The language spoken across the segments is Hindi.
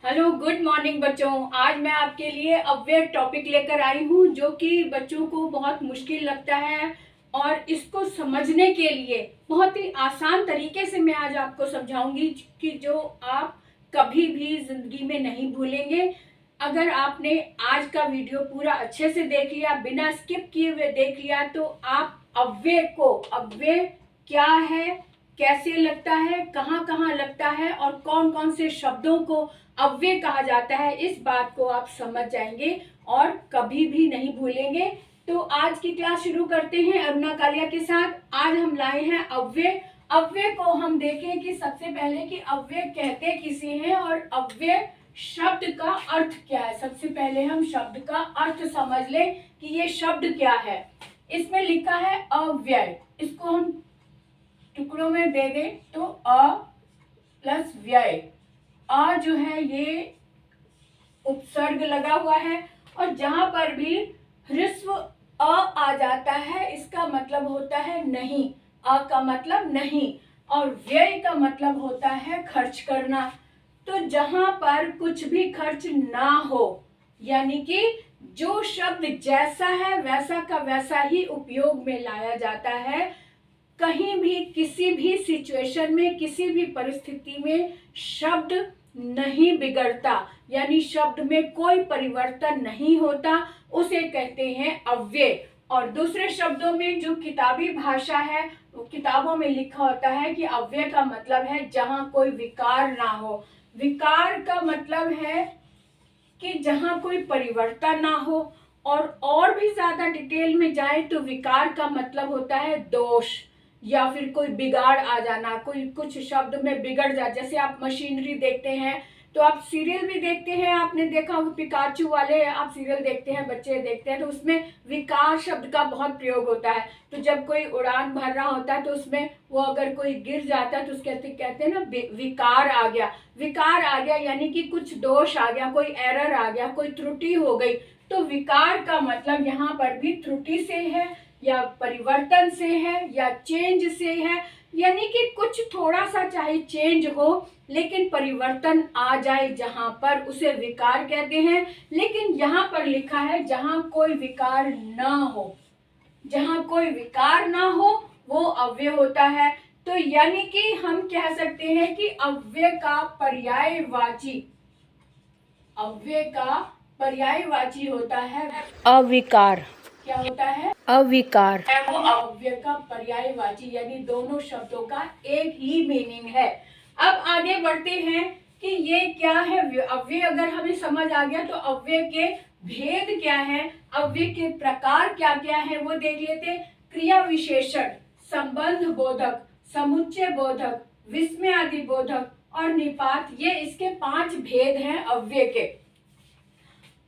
हेलो, गुड मॉर्निंग बच्चों। आज मैं आपके लिए अव्यय टॉपिक लेकर आई हूँ जो कि बच्चों को बहुत मुश्किल लगता है और इसको समझने के लिए बहुत ही आसान तरीके से मैं आज आपको समझाऊंगी कि जो आप कभी भी जिंदगी में नहीं भूलेंगे। अगर आपने आज का वीडियो पूरा अच्छे से देख लिया, बिना स्किप किए हुए देख लिया, तो आप अव्यय क्या है, कैसे लगता है, कहाँ कहाँ लगता है और कौन कौन से शब्दों को अव्यय कहा जाता है, इस बात को आप समझ जाएंगे और कभी भी नहीं भूलेंगे। तो आज की क्लास शुरू करते हैं अरुणा कालिया के साथ। आज हम लाए हैं अव्यय। अव्यय को हम देखें कि सबसे पहले कि अव्यय कहते किसे हैं और अव्यय शब्द का अर्थ क्या है। सबसे पहले हम शब्द का अर्थ समझ लें कि ये शब्द क्या है। इसमें लिखा है अव्यय, इसको हम टुकड़ों में दे दें तो अ प्लस व्यय। अ जो है ये उपसर्ग लगा हुआ है और जहां पर भी ह्रस्व अ आ जाता है इसका मतलब होता है नहीं। अ का मतलब नहीं और व्यय का मतलब होता है खर्च करना। तो जहां पर कुछ भी खर्च ना हो, यानी कि जो शब्द जैसा है वैसा का वैसा ही उपयोग में लाया जाता है, कहीं भी किसी भी सिचुएशन में किसी भी परिस्थिति में शब्द नहीं बिगड़ता, यानी शब्द में कोई परिवर्तन नहीं होता, उसे कहते हैं अव्यय। और दूसरे शब्दों में जो किताबी भाषा है, वो किताबों में लिखा होता है कि अव्यय का मतलब है जहां कोई विकार ना हो। विकार का मतलब है कि जहां कोई परिवर्तन ना हो। और भी ज्यादा डिटेल में जाए तो विकार का मतलब होता है दोष या फिर कोई बिगाड़ आ जाना, कोई कुछ शब्द में बिगड़ जा। जैसे आप मशीनरी देखते हैं तो आप सीरियल भी देखते हैं, आपने देखा होगा पिकाचू वाले आप सीरियल देखते हैं, बच्चे देखते हैं, तो उसमें विकार शब्द का बहुत प्रयोग होता है। तो जब कोई उड़ान भर रहा होता है तो उसमें वो अगर कोई गिर जाता है तो उसके कहते हैं ना विकार आ गया। विकार आ गया यानी कि कुछ दोष आ गया, कोई एरर आ गया, कोई त्रुटि हो गई। तो विकार का मतलब यहाँ पर भी त्रुटि से है या परिवर्तन से है या चेंज से है, यानी कि कुछ थोड़ा सा चाहे चेंज हो लेकिन परिवर्तन आ जाए जहां पर, उसे विकार कहते हैं। लेकिन यहाँ पर लिखा है जहां कोई विकार ना हो, जहां कोई विकार ना हो वो अव्यय होता है। तो यानी कि हम कह सकते हैं कि अव्यय का पर्यायवाची, अव्यय का पर्यायवाची होता है अविकार। क्या होता है? अविकार है वो अव्यय का पर्यायवाची, यानी दोनों शब्दों का एक ही मीनिंग है। अब आगे बढ़ते हैं कि ये क्या है अव्यय। अगर हमें समझ आ गया तो अव्यय के भेद क्या है, अव्यय के प्रकार क्या क्या है वो देख लेते। क्रिया विशेषण, संबंध बोधक, समुच्चय बोधक, विस्मय आदि बोधक और निपात, ये इसके 5 भेद हैं अव्यय के।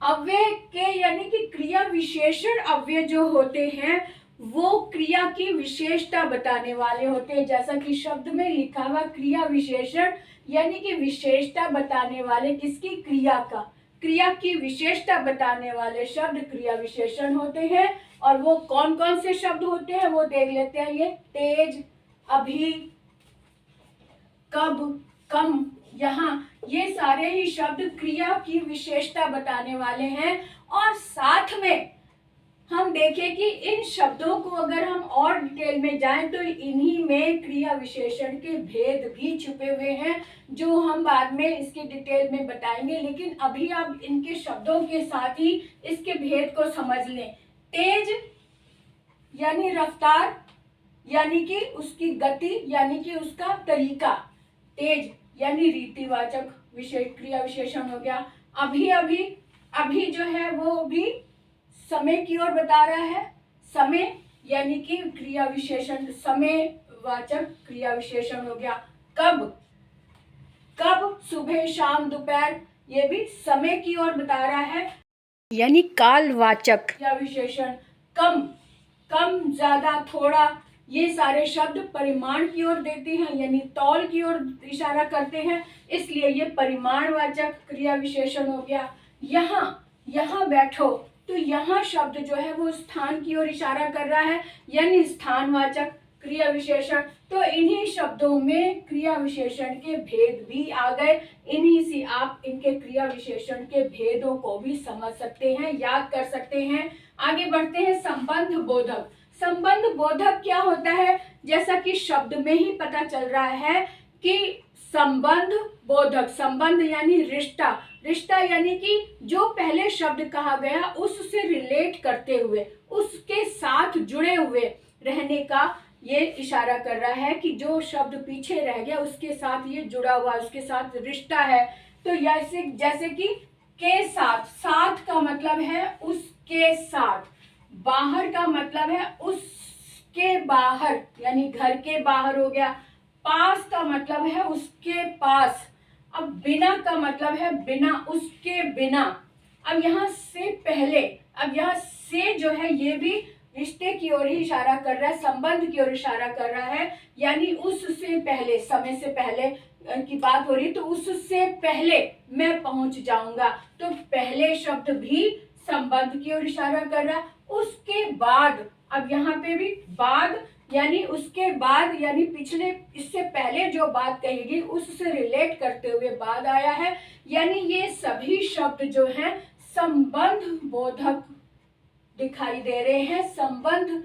अव्यय के यानी कि क्रिया विशेषण अव्यय जो होते हैं वो क्रिया की विशेषता बताने वाले होते हैं। जैसा कि शब्द में लिखा हुआ क्रिया विशेषण, यानी कि विशेषता बताने वाले किसकी? क्रिया का। क्रिया की विशेषता बताने वाले शब्द क्रिया विशेषण होते हैं। और वो कौन कौन से शब्द होते हैं वो देख लेते हैं। ये तेज, अभी, कब, कम, यहाँ, ये सारे ही शब्द क्रिया की विशेषता बताने वाले हैं। और साथ में हम देखें कि इन शब्दों को अगर हम और डिटेल में जाएं तो इन्हीं में क्रिया विशेषण के भेद भी छुपे हुए हैं, जो हम बाद में इसके डिटेल में बताएंगे। लेकिन अभी आप इनके शब्दों के साथ ही इसके भेद को समझ लें। तेज यानी रफ्तार, यानी कि उसकी गति, यानी कि उसका तरीका। तेज यानी रीतिवाचक विशेष क्रिया विशेषण हो गया। अभी अभी, अभी जो है वो भी समय की ओर बता रहा है। समय यानी कि क्रिया विशेषण, समय वाचक क्रिया विशेषण हो गया। कब, कब, सुबह, शाम, दोपहर, ये भी समय की ओर बता रहा है, यानी कालवाचक क्रिया विशेषण। कम, कम, ज्यादा, थोड़ा, ये सारे शब्द परिमाण की ओर देते हैं, यानी तौल की ओर इशारा करते हैं, इसलिए ये परिमाणवाचक क्रिया विशेषण हो गया। यहाँ बैठो, तो यहाँ शब्द जो है वो स्थान की ओर इशारा कर रहा है, यानी स्थानवाचक क्रिया विशेषण। तो इन्हीं शब्दों में क्रिया विशेषण के भेद भी आ गए, इन्हीं से आप इनके क्रिया विशेषण के भेदों को भी समझ सकते हैं, याद कर सकते हैं। आगे बढ़ते हैं, संबंध बोधक। संबंध बोधक क्या होता है? जैसा कि शब्द में ही पता चल रहा है कि संबंध बोधक, संबंध यानी रिश्ता, रिश्ता यानी कि जो पहले शब्द कहा गया उससे रिलेट करते हुए, उसके साथ जुड़े हुए रहने का ये इशारा कर रहा है कि जो शब्द पीछे रह गया उसके साथ ये जुड़ा हुआ, उसके साथ रिश्ता है। तो जैसे कि के साथ, साथ का मतलब है उसके साथ, बाहर का मतलब है उसके बाहर यानी घर के बाहर हो गया, पास का मतलब है उसके पास, अब बिना का मतलब है बिना, उसके बिना। अब यहाँ से पहले, अब यहाँ से जो है ये भी रिश्ते की ओर ही इशारा कर रहा है, संबंध की ओर इशारा कर रहा है, यानी उससे पहले, समय से पहले की बात हो रही, तो उससे पहले मैं पहुंच जाऊंगा। तो पहले शब्द भी संबंध की ओर इशारा कर रहा है। उसके बाद, अब यहाँ पे भी बाद यानी उसके बाद, यानी पिछले, इससे पहले जो बात कहेगी उससे रिलेट करते हुए बाद आया है, यानी ये सभी शब्द जो हैं संबंध बोधक दिखाई दे रहे हैं, संबंध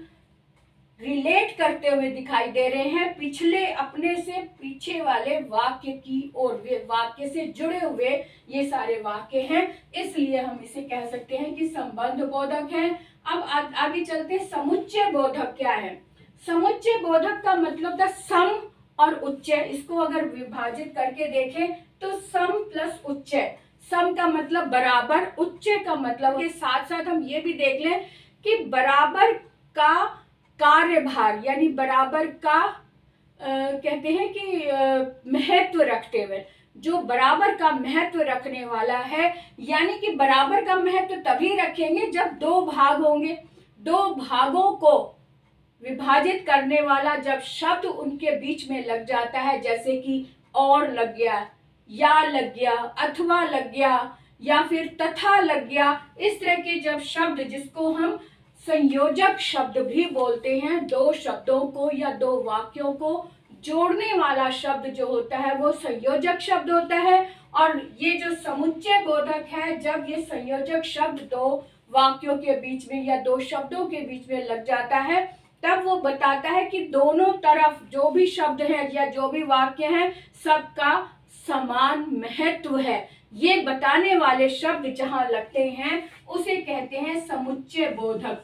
रिलेट करते हुए दिखाई दे रहे हैं पिछले, अपने से पीछे वाले वाक्य की ओर, वे वाक्य से जुड़े हुए ये सारे वाक्य हैं, इसलिए हम इसे कह सकते हैं कि संबंध बोधक है। अब आगे चलते, समुच्चय बोधक क्या है? समुच्चय बोधक का मतलब था सम और उच्चय, इसको अगर विभाजित करके देखें तो सम प्लस उच्चय, सम का मतलब बराबर, उच्चय का मतलब, के साथ साथ हम ये भी देख लें कि बराबर का कार्यभार यानी बराबर का कहते हैं कि महत्व रखते हुए, जो बराबर का महत्व रखने वाला है, यानी कि बराबर का महत्व तभी रखेंगे जब दो भाग होंगे, दो भागों को विभाजित करने वाला जब शब्द उनके बीच में लग जाता है, जैसे कि और लग गया, या लग गया, अथवा लग गया, या फिर तथा लग गया, इस तरह के जब शब्द, जिसको हम संयोजक शब्द भी बोलते हैं, दो शब्दों को या दो वाक्यों को जोड़ने वाला शब्द जो होता है वो संयोजक शब्द होता है। और ये जो समुच्चय बोधक है, जब ये संयोजक शब्द दो वाक्यों के बीच में या दो शब्दों के बीच में लग जाता है, तब वो बताता है कि दोनों तरफ जो भी शब्द है या जो भी वाक्य है, सबका समान महत्व है, ये बताने वाले शब्द जहां लगते हैं उसे कहते हैं समुच्चय बोधक।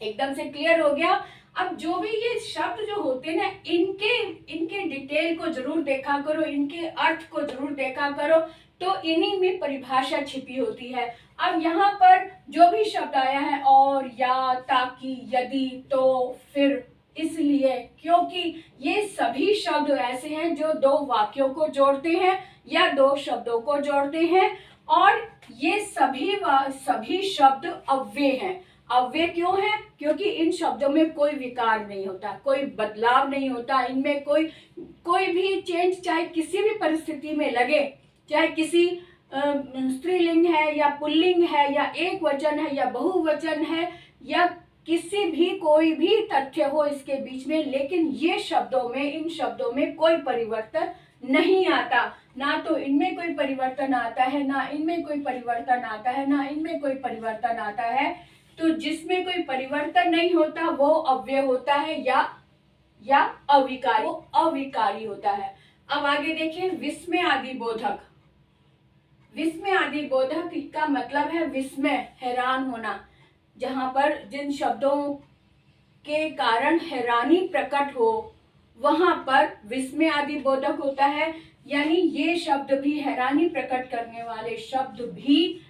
एकदम से क्लियर हो गया? अब जो भी ये शब्द जो होते हैं ना, इनके डिटेल को जरूर देखा करो, इनके अर्थ को जरूर देखा करो, तो इन्हीं में परिभाषा छिपी होती है। अब यहाँ पर जो भी शब्द आया है, और, या, ताकि, यदि, तो, फिर, इसलिए, क्योंकि, ये सभी शब्द ऐसे हैं जो दो वाक्यों को जोड़ते हैं या दो शब्दों को जोड़ते हैं, और ये सभी शब्द अव्यय हैं। अव्यय क्यों है? क्योंकि इन शब्दों में कोई विकार नहीं होता, कोई बदलाव नहीं होता, इनमें कोई भी चेंज चाहे किसी भी परिस्थिति में लगे, चाहे किसी स्त्रीलिंग है या पुल्लिंग है या एक वचन है या बहुवचन है या किसी भी कोई भी तथ्य हो इसके बीच में, लेकिन ये शब्दों में, इन शब्दों में कोई परिवर्तन नहीं आता, ना तो इनमें कोई परिवर्तन आता है, ना इनमें कोई परिवर्तन आता है, ना इनमें कोई परिवर्तन आता है। तो जिसमें कोई परिवर्तन नहीं होता वो अव्यय होता है या अविकारी, वो अविकारी होता है। अब आगे देखें, विस्मय आदि बोधक। विस्मय आदि बोधक का मतलब है विस्मय, हैरान होना, जहां पर जिन शब्दों के कारण हैरानी प्रकट हो वहां पर विस्मय आदि बोधक होता है। यानी ये शब्द भी, हैरानी प्रकट करने वाले शब्द भी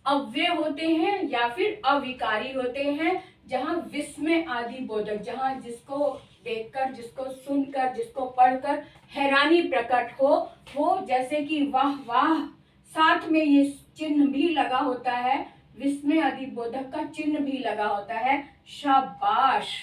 अव्यय होते हैं या फिर अविकारी होते हैं, जहां विस्मय आदि बोधक, जहां जिसको देखकर, जिसको सुनकर, जिसको पढ़कर हैरानी प्रकट हो, वो जैसे कि वाह वाह, साथ में ये चिन्ह भी लगा होता है, विस्मय आदि बोधक का चिन्ह भी लगा होता है, शाबाश,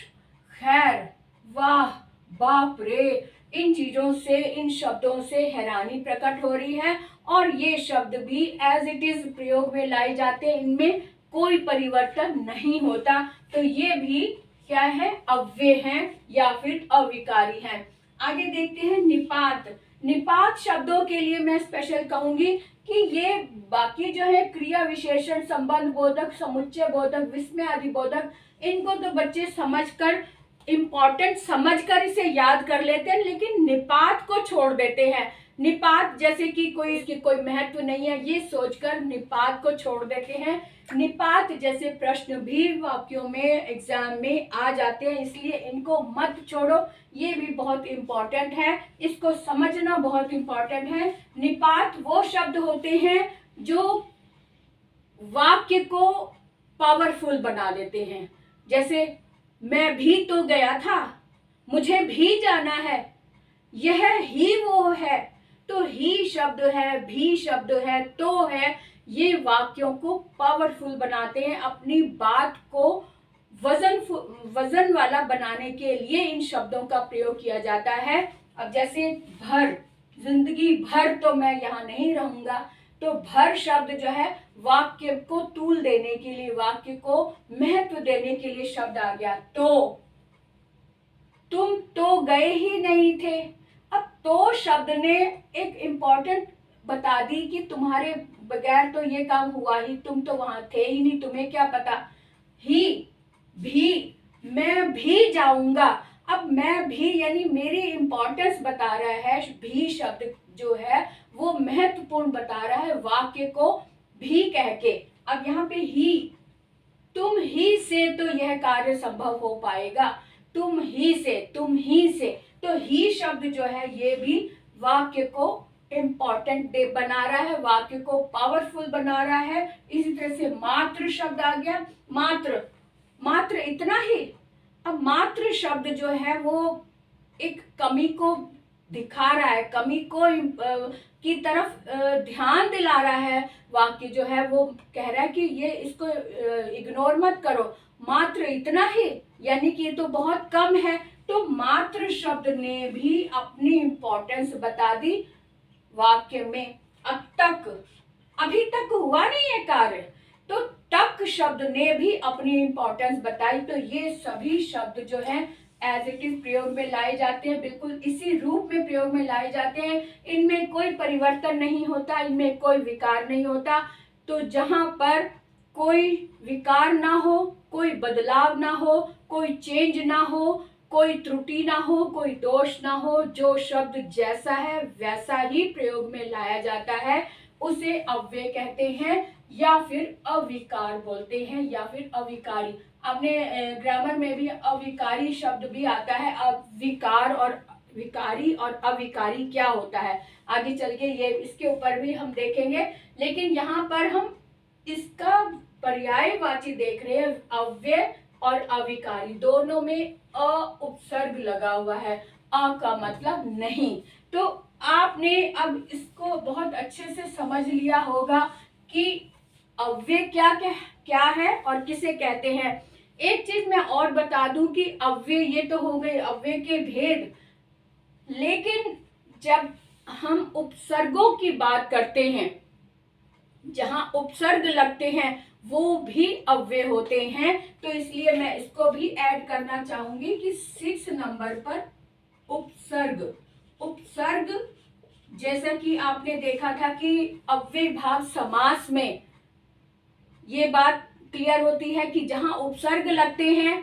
खैर, वाह, बाप रे, इन चीजों से, इन शब्दों से हैरानी प्रकट हो रही है, और ये शब्द भी एज इट इज प्रयोग में लाए जाते हैं, इनमें कोई परिवर्तन नहीं होता। तो ये भी क्या है? अव्यय हैं या फिर अविकारी हैं। आगे देखते हैं निपात। निपात शब्दों के लिए मैं स्पेशल कहूंगी कि ये बाकी जो है क्रिया विशेषण, संबंध बोधक, समुच्चय बोधक, विस्मय आदि बोधक, इनको तो बच्चे समझकर, इम्पोर्टेंट समझकर इसे याद कर लेते हैं, लेकिन निपात को छोड़ देते हैं। निपात जैसे कि कोई इसकी कोई महत्व नहीं है, ये सोचकर निपात को छोड़ देते हैं। निपात जैसे प्रश्न भी वाक्यों में एग्जाम में आ जाते हैं, इसलिए इनको मत छोड़ो, ये भी बहुत इम्पोर्टेंट है, इसको समझना बहुत इम्पोर्टेंट है। निपात वो शब्द होते हैं जो वाक्य को पावरफुल बना देते हैं। जैसे मैं भी तो गया था, मुझे भी जाना है, यह ही वो है, तो ही शब्द है, भी शब्द है, तो है, ये वाक्यों को पावरफुल बनाते हैं। अपनी बात को वजन वाला बनाने के लिए इन शब्दों का प्रयोग किया जाता है। अब जैसे भर, जिंदगी भर तो मैं यहाँ नहीं रहूंगा, तो भर शब्द जो है वाक्य को तूल देने के लिए, वाक्य को महत्व देने के लिए शब्द आ गया। तो तुम तो गए ही नहीं थे, अब तो शब्द ने एक इम्पोर्टेंट बता दी कि तुम्हारे बगैर तो ये काम हुआ ही, तुम तो वहां थे ही नहीं, तुम्हें क्या पता। ही, भी, मैं भी जाऊंगा, अब मैं भी यानी मेरी इंपॉर्टेंस बता रहा है, भी शब्द जो है वो महत्वपूर्ण बता रहा है वाक्य को भी कह के। अब यहाँ पे ही, तुम ही से तो यह कार्य संभव हो पाएगा, तुम ही से, तुम ही से, तो ही शब्द जो है ये भी वाक्य को इम्पोर्टेंट बना रहा है, वाक्य को पावरफुल बना रहा है। इसी तरह से मात्र शब्द आ गया, मात्र, मात्र इतना ही। अब मात्र शब्द जो है वो एक कमी को दिखा रहा है, कमी को की तरफ ध्यान दिला रहा है। वाक्य जो है वो कह रहा है कि ये इसको इग्नोर मत करो, मात्र इतना ही, यानी कि ये तो बहुत कम है। तो मात्र शब्द ने भी अपनी इंपॉर्टेंस बता दी वाक्य में। अब तक, अभी तक हुआ नहीं है कार्य, तो तक शब्द ने भी अपनी इंपॉर्टेंस बताई। तो ये सभी शब्द जो है एज इट इज प्रयोग में लाए जाते हैं, बिल्कुल इसी रूप में प्रयोग में लाए जाते हैं। इनमें कोई परिवर्तन नहीं होता, इनमें कोई विकार नहीं होता। तो जहां पर कोई विकार ना हो, कोई बदलाव ना हो, कोई चेंज ना हो, कोई त्रुटि ना हो, कोई दोष ना हो, जो शब्द जैसा है वैसा ही प्रयोग में लाया जाता है, उसे अव्यय कहते हैं या फिर अविकार बोलते हैं या फिर अविकारी। आपने ग्रामर में भी अविकारी शब्द भी आता है। अविकार और विकारी और अविकारी क्या होता है आगे चल के ये इसके ऊपर भी हम देखेंगे, लेकिन यहाँ पर हम इसका पर्यायवाची देख रहे हैं। अव्यय और अविकारी दोनों में अ उपसर्ग लगा हुआ है, अ का मतलब नहीं। तो आपने अब इसको बहुत अच्छे से समझ लिया होगा कि अव्यय क्या है और किसे कहते हैं। एक चीज मैं और बता दूं कि अव्यय ये तो हो गए अव्यय के भेद, लेकिन जब हम उपसर्गों की बात करते हैं, जहां उपसर्ग लगते हैं वो भी अव्यय होते हैं। तो इसलिए मैं इसको भी ऐड करना चाहूंगी कि 6 नंबर पर उपसर्ग। उपसर्ग जैसा कि आपने देखा था कि अव्यय भाव समास में ये बात क्लियर होती है कि जहां उपसर्ग लगते हैं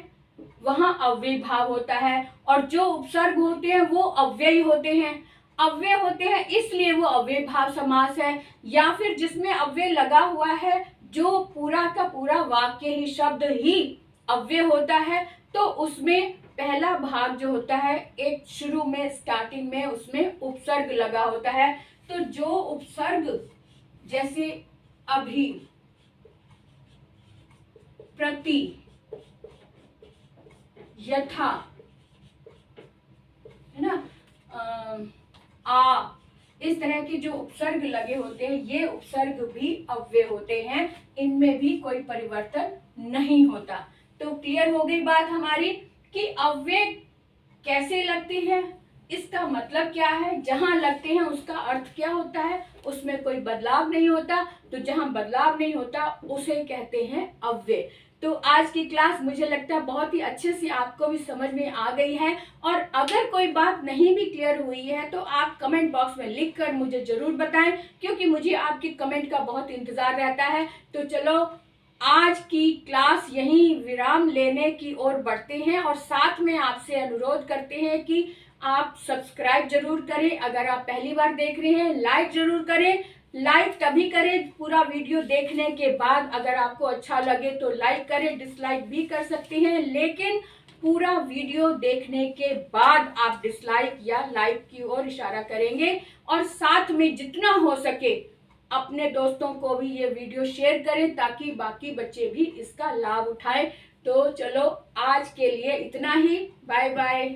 वहां अव्यय भाव होता है, और जो उपसर्ग होते हैं वो अव्यय होते हैं। अव्यय होते हैं इसलिए वो अव्यय भाव समास है। या फिर जिसमें अव्यय लगा हुआ है, जो पूरा का पूरा वाक्य ही, शब्द ही अव्यय होता है, तो उसमें पहला भाग जो होता है एक शुरू में स्टार्टिंग में उसमें उपसर्ग लगा होता है। तो जो उपसर्ग जैसे अभी, प्रति, यथा, है ना, आ, इस तरह के जो उपसर्ग लगे होते हैं ये उपसर्ग भी अव्यय होते हैं, इनमें भी कोई परिवर्तन नहीं होता। तो क्लियर हो गई बात हमारी कि अव्यय कैसे लगते हैं, इसका मतलब क्या है, जहां लगते हैं उसका अर्थ क्या होता है, उसमें कोई बदलाव नहीं होता। तो जहां बदलाव नहीं होता उसे कहते हैं अव्यय। तो आज की क्लास मुझे लगता है बहुत ही अच्छे से आपको भी समझ में आ गई है। और अगर कोई बात नहीं भी क्लियर हुई है तो आप कमेंट बॉक्स में लिख कर मुझे ज़रूर बताएं, क्योंकि मुझे आपके कमेंट का बहुत इंतज़ार रहता है। तो चलो आज की क्लास यहीं विराम लेने की ओर बढ़ते हैं और साथ में आपसे अनुरोध करते हैं कि आप सब्सक्राइब जरूर करें। अगर आप पहली बार देख रहे हैं, लाइक जरूर करें। लाइक तभी करें पूरा वीडियो देखने के बाद। अगर आपको अच्छा लगे तो लाइक करें, डिसलाइक भी कर सकते हैं, लेकिन पूरा वीडियो देखने के बाद आप डिसलाइक या लाइक की ओर इशारा करेंगे। और साथ में जितना हो सके अपने दोस्तों को भी ये वीडियो शेयर करें ताकि बाकी बच्चे भी इसका लाभ उठाएं। तो चलो आज के लिए इतना ही। Bye bye.